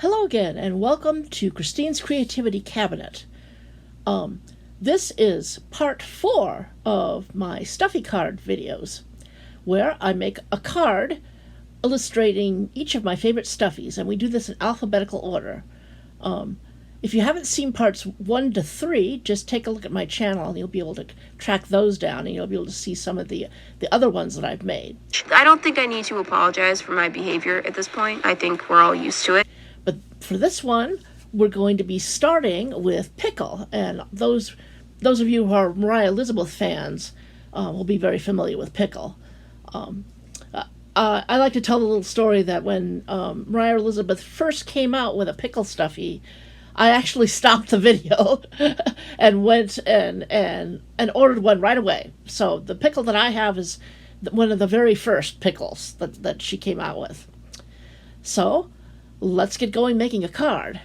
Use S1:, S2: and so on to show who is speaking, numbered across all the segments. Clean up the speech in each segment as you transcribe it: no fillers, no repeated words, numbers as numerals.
S1: Hello again, and welcome to Christine's Creativity Cabinet. This is part 4 of my Stuffie card videos, where I make a card illustrating each of my favorite stuffies, and we do this in alphabetical order. If you haven't seen parts 1 to 3, just take a look at my channel and you'll be able to track those down, and you'll be able to see some of the other ones that I've made.
S2: I don't think I need to apologize for my behavior at this point. I think we're all used to it.
S1: But for this one, we're going to be starting with Pickle, and those of you who are Mariah Elizabeth fans will be very familiar with Pickle. I like to tell the little story that when Mariah Elizabeth first came out with a Pickle stuffie, I actually stopped the video and went and ordered one right away. So the Pickle that I have is one of the very first Pickles that she came out with. So let's get going making a card.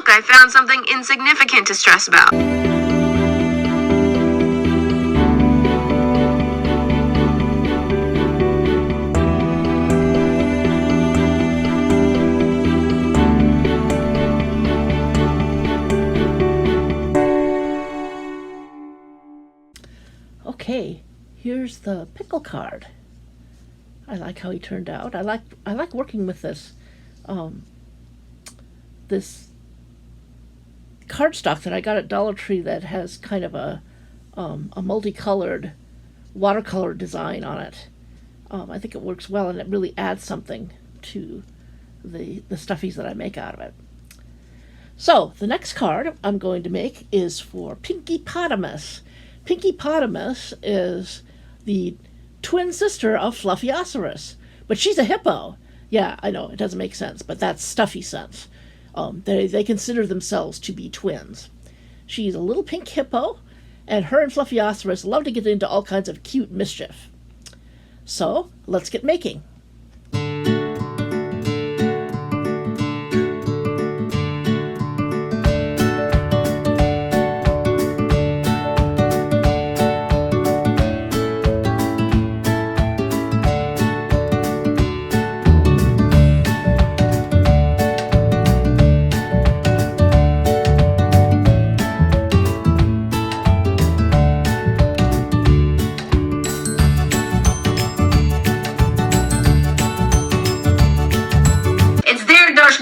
S2: I found something insignificant to stress about.
S1: Okay, here's the Pickle card. I like how he turned out. I like working with this this cardstock that I got at Dollar Tree that has kind of a multicolored watercolor design on it. I think it works well, and it really adds something to the stuffies that I make out of it. So the next card I'm going to make is for Pinkypotamus. Pinkypotamus is the twin sister of Fluffyosaurus, but she's a hippo. Yeah, I know, it doesn't make sense, but that's Stuffie sense. They consider themselves to be twins. She's a little pink hippo, and her and Fluffyosaurus love to get into all kinds of cute mischief. So, let's get making.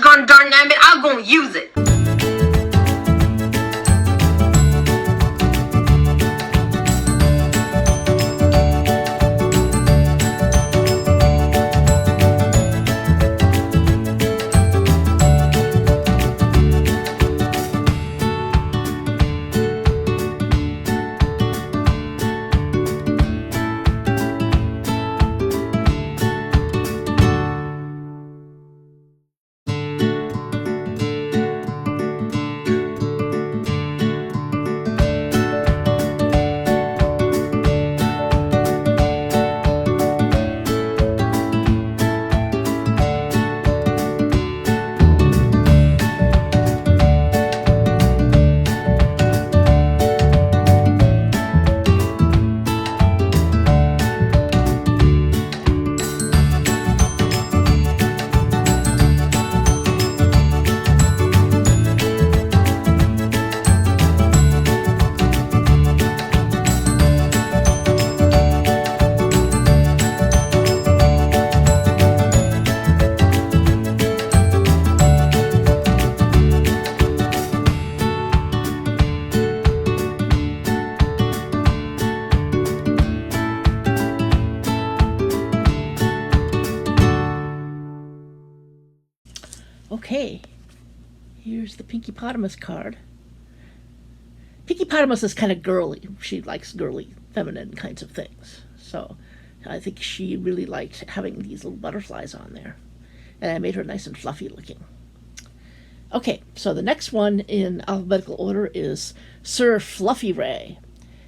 S2: Gun darn it, I'm gonna use it.
S1: Okay, here's the Pinkypotamus card. Pinkypotamus is kind of girly. She likes girly, feminine kinds of things. So I think she really liked having these little butterflies on there. And I made her nice and fluffy looking. Okay, so the next one in alphabetical order is Sir Fluffy Ray.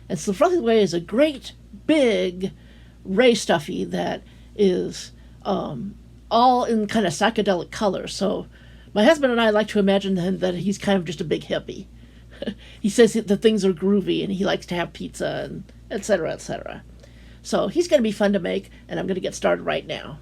S1: And Sir Fluffy Ray is a great, big ray stuffy that is all in kind of psychedelic colors. So my husband and I like to imagine that he's kind of just a big hippie. He says that things are groovy and he likes to have pizza and etc., etc. So he's going to be fun to make, and I'm going to get started right now.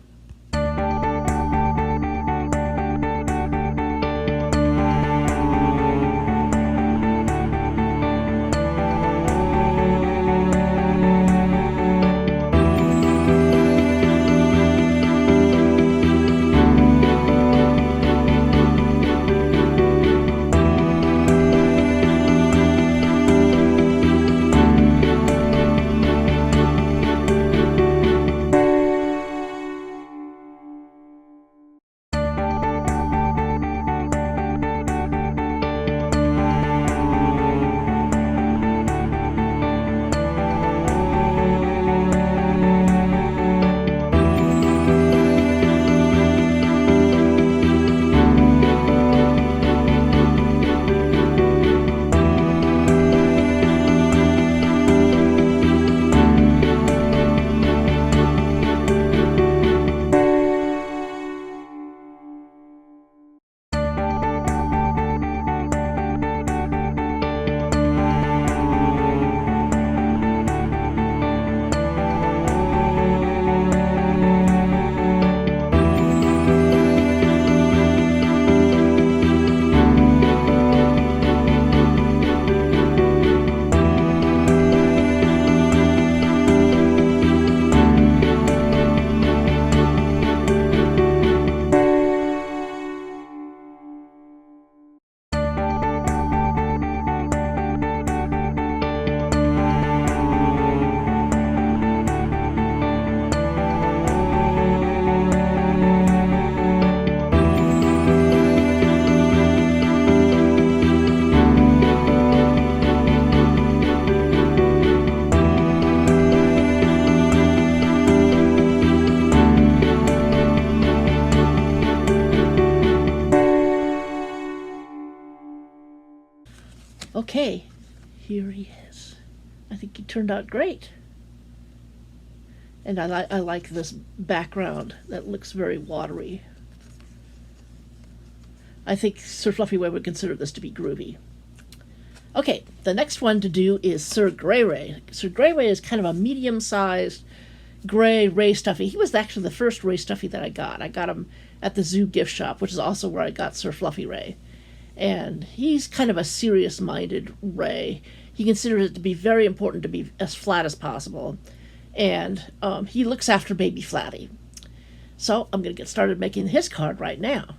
S1: Okay, here he is. I think he turned out great. And I like this background that looks very watery. I think Sir Fluffy Way would consider this to be groovy. Okay, the next one to do is Sir Grey Ray. Sir Grey Ray is kind of a medium-sized gray Ray Stuffy. He was actually the first Ray Stuffy that I got. I got him at the Zoo gift shop, which is also where I got Sir Fluffy Ray. And he's kind of a serious-minded Ray. He considers it to be very important to be as flat as possible. And he looks after baby Flatty. So I'm going to get started making his card right now.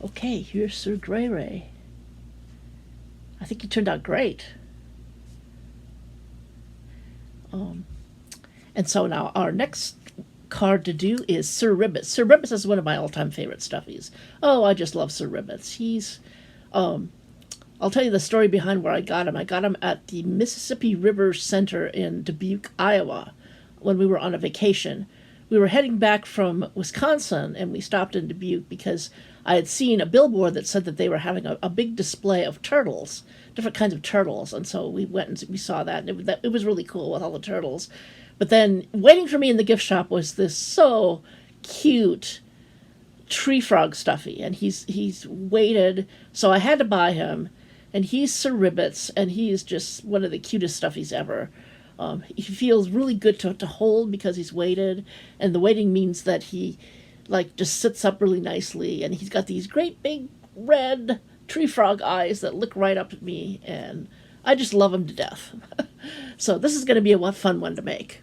S1: Okay, here's Sir Grey Ray. I think he turned out great. And so now our next card to do is Sir Ribbits. Sir Ribbits is one of my all-time favorite stuffies. Oh, I just love Sir Ribbits. He's, I'll tell you the story behind where I got him. I got him at the Mississippi River Center in Dubuque, Iowa, when we were on a vacation. We were heading back from Wisconsin, and we stopped in Dubuque because I had seen a billboard that said that they were having a big display of turtles, different kinds of turtles, and so we went and we saw that, and it was really cool with all the turtles. But then waiting for me in the gift shop was this so cute tree frog Stuffy, and he's waited, so I had to buy him, and he's Sir Ribbits, and he is just one of the cutest Stuffies ever. He feels really good to hold because he's weighted, and the weighting means that he just sits up really nicely, and he's got these great big red tree frog eyes that look right up at me, and I just love him to death. So this is going to be a fun one to make.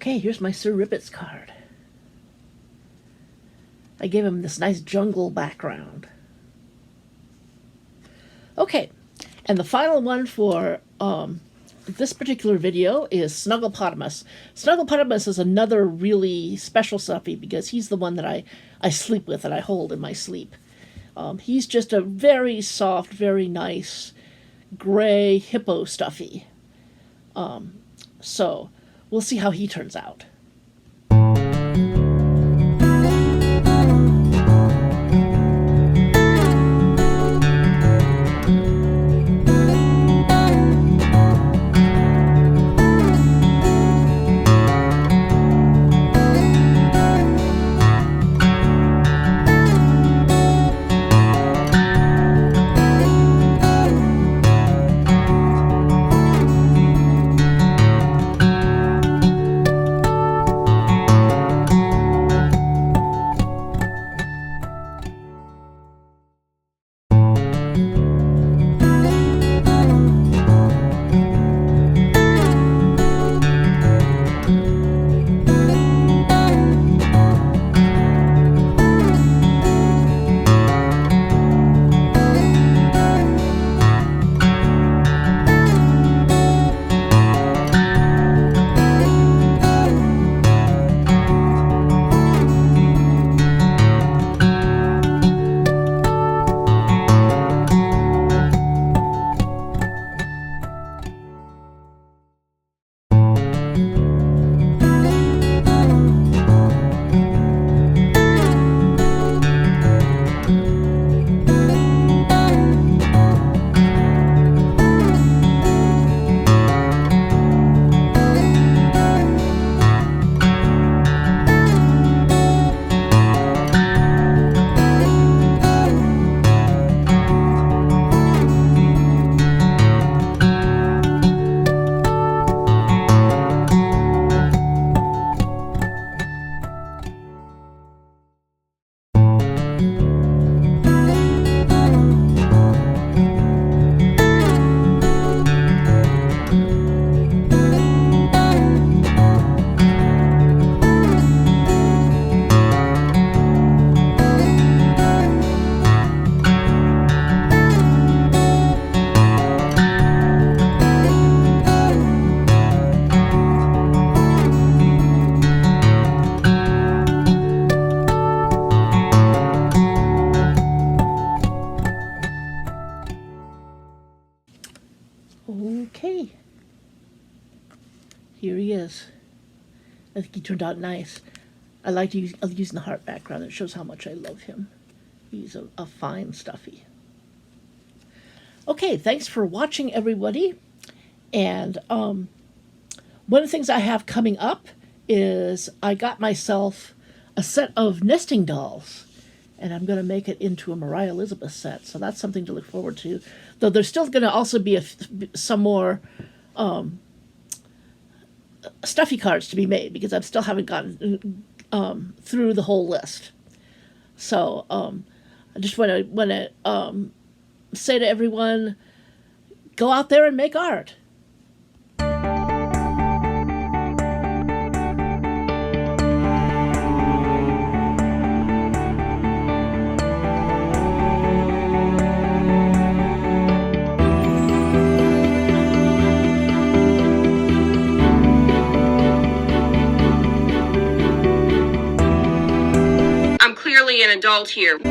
S1: Okay, here's my Sir Ribbits card. I gave him this nice jungle background. Okay, and the final one for this particular video is Snugglepotamus. Snugglepotamus is another really special Stuffie because he's the one that I sleep with and I hold in my sleep. He's just a very soft, very nice gray hippo Stuffie. So we'll see how he turns out. Okay. Here he is. I think he turned out nice. I like using the heart background. It shows how much I love him. He's a fine Stuffie. Okay, thanks for watching, everybody. And one of the things I have coming up is I got myself a set of nesting dolls. And I'm going to make it into a Mariah Elizabeth set. So that's something to look forward to. Though there's still going to also be some more Stuffie cards to be made because I still haven't gotten through the whole list. So I just want to say to everyone, go out there and make art.
S2: Clearly an adult here. And